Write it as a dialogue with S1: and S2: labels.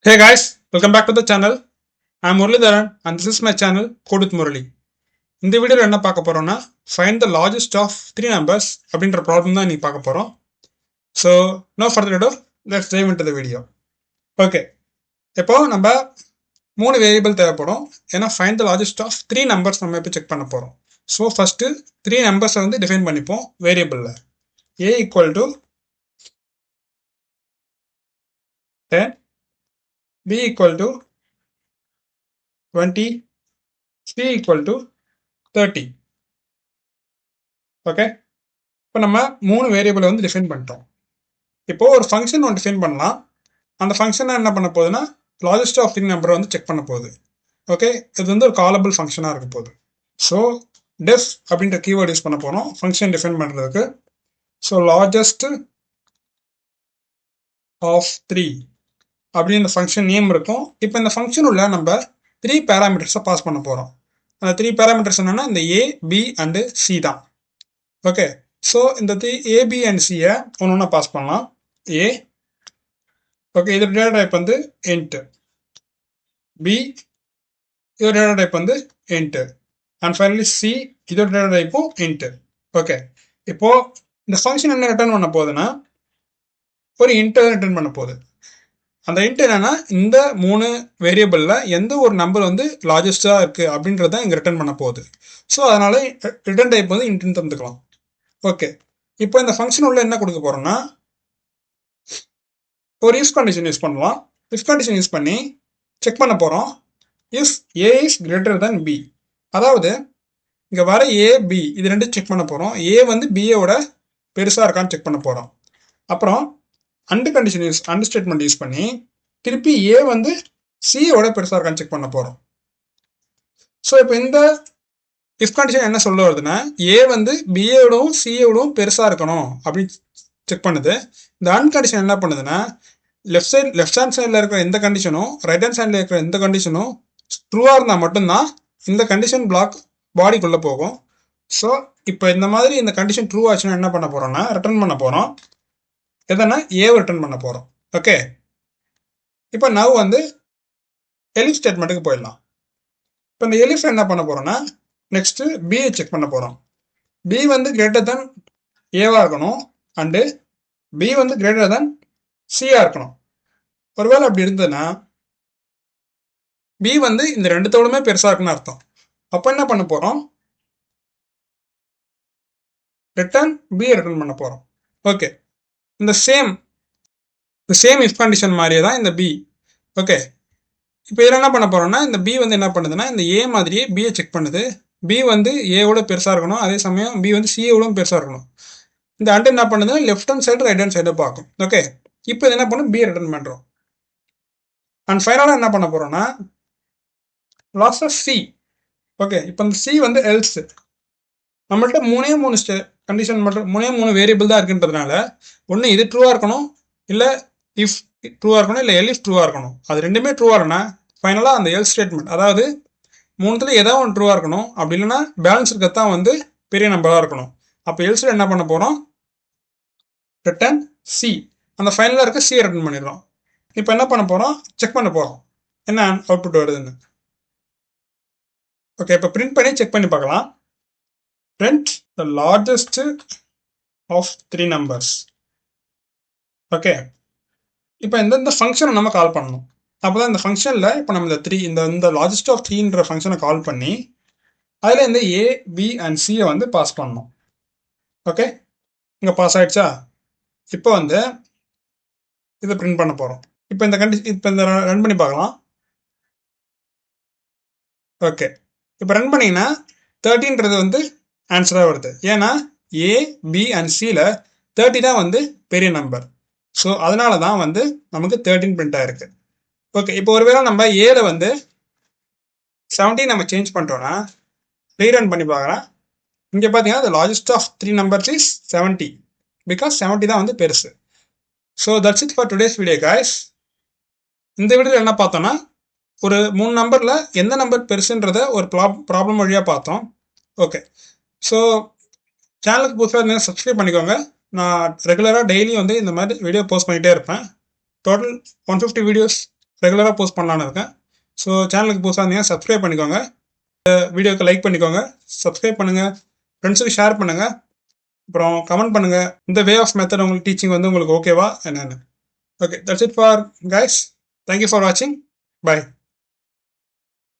S1: Hey guys, welcome back to the channel. I'm Muralidharan and this is my channel Code with Murali. இந்த வீடியோவில் என்ன பார்க்க போறோம்னா find the largest of three numbers அப்படின்ற problem தான் நீ பார்க்க போறோம். So no further ado, let's dive into the video. Okay, இப்போ நம்ம மூணு வேரியபிள் தேவைப்படும். ஏன்னா find the largest of three numbers நம்ம இப்போ செக் பண்ண போறோம். ஸோ ஃபர்ஸ்ட் த்ரீ நம்பர்ஸை வந்து டிஃபைன் பண்ணிப்போம் வேரியபிளில். A equal to 10, B equal to 20, C equal to 30. Okay, இப்போ நம்ம மூணு வேரியபிளை வந்து டிஃபைன் பண்ணிட்டோம். இப்போ ஒரு ஃபங்க்ஷன் ஒன்று டிஃபைன் பண்ணலாம். அந்த ஃபங்க்ஷனை என்ன பண்ண போகுதுன்னா லார்ஜஸ்ட் ஆஃப் த்ரீ நம்பரை வந்து செக் பண்ண போகுது. ஓகே, இது வந்து ஒரு காலபிள் ஃபங்க்ஷனாக இருக்க போகுது. ஸோ டெஃப் அப்படின்ற கீவேர்ட் யூஸ் பண்ண போகிறோம் ஃபங்க்ஷன் டிஃபைன் பண்ணுறதுக்கு. ஸோ லார்ஜஸ்ட் ஆஃப் த்ரீ அப்படின்னு இந்த ஃபங்க்ஷன் நேம் இருக்கும். இப்போ இந்த ஃபங்க்ஷன் உள்ள நம்ம த்ரீ பேராமீட்டர்ஸை பாஸ் பண்ண போகிறோம். அந்த த்ரீ பேராமீட்டர்ஸ் என்னன்னா இந்த ஏ, பி அண்டு சி தான். ஓகே, ஸோ இந்த ஏ, பி அண்ட் சியை ஒன்று ஒன்றா பாஸ் பண்ணலாம். ஏ, ஓகே, இதோட டேட்டா டைப் வந்து இன்ட். பி, இதோட டேட்டா டைப் வந்து இன்ட். அண்ட் ஃபைனலி சி, இதோட டேட்டா டைப்பும் இன்ட். ஓகே, இப்போ இந்த ஃபங்க்ஷன் என்ன ரிட்டர்ன் பண்ண போகுதுன்னா ஒரு இன்ட் ரிட்டர்ன் பண்ண போகுது. அந்த இன்ட் என்னன்னா இந்த மூணு வேரியபிளில் எந்த ஒரு நம்பர் வந்து லார்ஜஸ்டாக இருக்குது அப்படின்றத இங்கே ரிட்டர்ன் பண்ண போகுது. ஸோ அதனால ரிட்டர்ன் டைப் வந்து இன்ட்னு தந்துக்கலாம். ஓகே, இப்போ இந்த ஃபங்க்ஷன் உள்ள என்ன கொடுக்க போறோம்னா ஒரு இஃப் கண்டிஷன் யூஸ் பண்ணலாம். இஃப் கண்டிஷன் யூஸ் பண்ணி செக் பண்ண போகிறோம். If a is greater then b, அதாவது இங்கே வர ஏ, பி இது ரெண்டும் செக் பண்ண போகிறோம். ஏ வந்து பிஏவோட பெருசாக இருக்கான்னு செக் பண்ண போகிறோம். அப்புறம் and condition and statement use பண்ணி திருப்பி ஏ வந்து சியோட பெருசாக இருக்கான்னு செக் பண்ண போகிறோம். ஸோ இப்போ இந்த இஃப் கண்டிஷன் என்ன சொல்ல வருதுன்னா ஏ வந்து பிஏவோடவும் சிஏவோடவும் பெருசாக இருக்கணும் அப்படின்னு செக் பண்ணுது. இந்த அன் கண்டிஷன் என்ன பண்ணுதுன்னா லெஃப்ட் ஹேண்ட் சைடில் இருக்கிற எந்த கண்டிஷனும் ரைட் ஹேண்ட் சைடில் இருக்கிற எந்த கண்டிஷனும் ட்ரூவாக இருந்தால் மட்டும்தான் இந்த கண்டிஷன் பிளாக் பாடிக்குள்ளே போகும். ஸோ இப்போ இந்த மாதிரி இந்த கண்டிஷன் ட்ரூ ஆச்சுன்னா என்ன பண்ண போகிறோம்னா ரிட்டர்ன் பண்ண போகிறோம். எதனா ஏவை ரிட்டர்ன் பண்ண போகிறோம். ஓகே, இப்போ நவ் வந்து எலிஃப் ஸ்டேட்மெண்ட்டுக்கு போயிடலாம். இப்போ இந்த எலிஃப் என்ன பண்ண போகிறோம்னா நெக்ஸ்ட்டு பியை செக் பண்ண போகிறோம். பி வந்து கிரேட்டர் தென் ஏவாக இருக்கணும் அண்டு பி வந்து கிரேட்டர் தென் சியாக இருக்கணும். ஒருவேளை அப்படி இருந்ததுன்னா பி வந்து இந்த ரெண்டுத்தோடுமே பெருசாக இருக்குன்னு அர்த்தம். அப்போ என்ன பண்ண போகிறோம், ரிட்டர்ன் பியை ரிட்டர்ன் பண்ண போகிறோம். ஓகே, இந்த சேம் இஃப் கண்டிஷன் மாதிரியே தான் இந்த பி. ஓகே, இப்போ இதில் என்ன பண்ண போகிறோம்னா இந்த பி வந்து என்ன பண்ணுதுன்னா இந்த ஏ மாதிரியே பியை செக் பண்ணுது. பி வந்து ஏவோட பெருசாக இருக்கணும், அதே சமயம் பி வந்து சிஏவோட பெருசாக இருக்கணும். இந்த அண்டு என்ன பண்ணுது left hand side right hand side பார்க்கும். ஓகே, இப்போ இது என்ன பண்ணும் பி ரிட்டர்ன் பண்ணுறோம். அண்ட் ஃபைனலாக என்ன பண்ண போகிறோம்னா லாஸ்ட்டாக சி. ஓகே, இப்போ இந்த சி வந்து எல்ஸ். நம்மள்ட்ட மூணு கண்டிஷன் மட்டும் மூணு வேரியபிள் தான் இருக்குன்றதுனால ஒன்று இது ட்ரூவாக இருக்கணும், இல்லை இஃப் ட்ரூவாக இருக்கணும், இல்லை எல் இஃப் ட்ரூவாக இருக்கணும். அது ரெண்டுமே ட்ரூவாக இருக்குன்னா ஃபைனலாக அந்த எல் ஸ்டேட்மெண்ட், அதாவது மூணுத்துல ஏதாவது ஒன்று ட்ரூவாக இருக்கணும். அப்படி இல்லைன்னா பேலன்ஸ் இருக்கிறதான் வந்து பெரிய நம்பராக இருக்கணும். அப்போ எல்ஸில் என்ன பண்ண போகிறோம் ரிட்டர்ன் சி. அந்த ஃபைனலாக இருக்க சியை ரிட்டர்ன் பண்ணிடுறோம். இப்போ என்ன பண்ண போகிறோம் செக் பண்ண போகிறோம் என்ன அவுட்புட் வருதுன்னு. ஓகே, இப்போ பிரிண்ட் பண்ணி செக் பண்ணி பார்க்கலாம். Print the largest of three numbers. Okay, இப்போ இந்த ஃபங்க்ஷனை நம்ம கால் பண்ணணும். அப்போ தான் இந்த ஃபங்க்ஷனில் இப்போ நம்ம இந்த லார்ஜஸ்ட் ஆஃப் த்ரீன்ற ஃபங்க்ஷனை கால் பண்ணி அதில் இந்த ஏ, பி அண்ட் சியை வந்து பாஸ் பண்ணணும். ஓகே, இங்கே பாஸ் ஆயிடுச்சா? இப்போ வந்து இதை பிரிண்ட் பண்ண போகிறோம். இப்போ இந்த ரன் பண்ணி பார்க்கலாம். ஓகே, இப்போ ரன் பண்ணிங்கன்னா 13ன்றது வந்து ஆன்சராக வருது. ஏன்னா ஏ, பி அண்ட் சியில் 30 தான் வந்து பெரிய நம்பர். ஸோ அதனால தான் வந்து நமக்கு 13 பிரிண்ட் ஆயிருக்கு. ஓகே, இப்போ ஒருவேளை நம்ம ஏல வந்து 17 நம்ம சேஞ்ச் பண்ணிட்டோம்னா ரீரன் பண்ணி பார்க்கலாம். இங்கே பார்த்தீங்கன்னா the largest of three numbers is 70 because 70 தான் வந்து பெருசு. So that's it for today's video guys. இந்த வீடியோவில் என்ன பார்த்தோன்னா ஒரு மூணு நம்பரில் எந்த நம்பர் பெருசுன்றத ஒரு ப்ராப்ளம் வழியாக பார்த்தோம். ஓகே, ஸோ சேனலுக்கு புதுசாக இருந்தால் சப்ஸ்கிரைப் பண்ணிக்கோங்க. நான் ரெகுலராக டெய்லி வந்து இந்த மாதிரி வீடியோ போஸ்ட் பண்ணிகிட்டே இருப்பேன். டோட்டல் 150 வீடியோஸ் ரெகுலராக போஸ்ட் பண்ணலான்னு இருக்கேன். ஸோ சேனலுக்கு புதுசாக இருந்தீங்கன்னா சப்ஸ்கிரைப் பண்ணிக்கோங்க, வீடியோக்கு லைக் பண்ணிக்கோங்க, சப்ஸ்கிரைப் பண்ணுங்கள், ஃப்ரெண்ட்ஸுக்கு ஷேர் பண்ணுங்கள், அப்புறம் கமெண்ட் பண்ணுங்கள் இந்த வே ஆஃப் மெத்தட் உங்களுக்கு டீச்சிங் வந்து உங்களுக்கு ஓகேவா என்னென்னு. Okay, that's it for guys. Thank you for வாட்சிங். பை.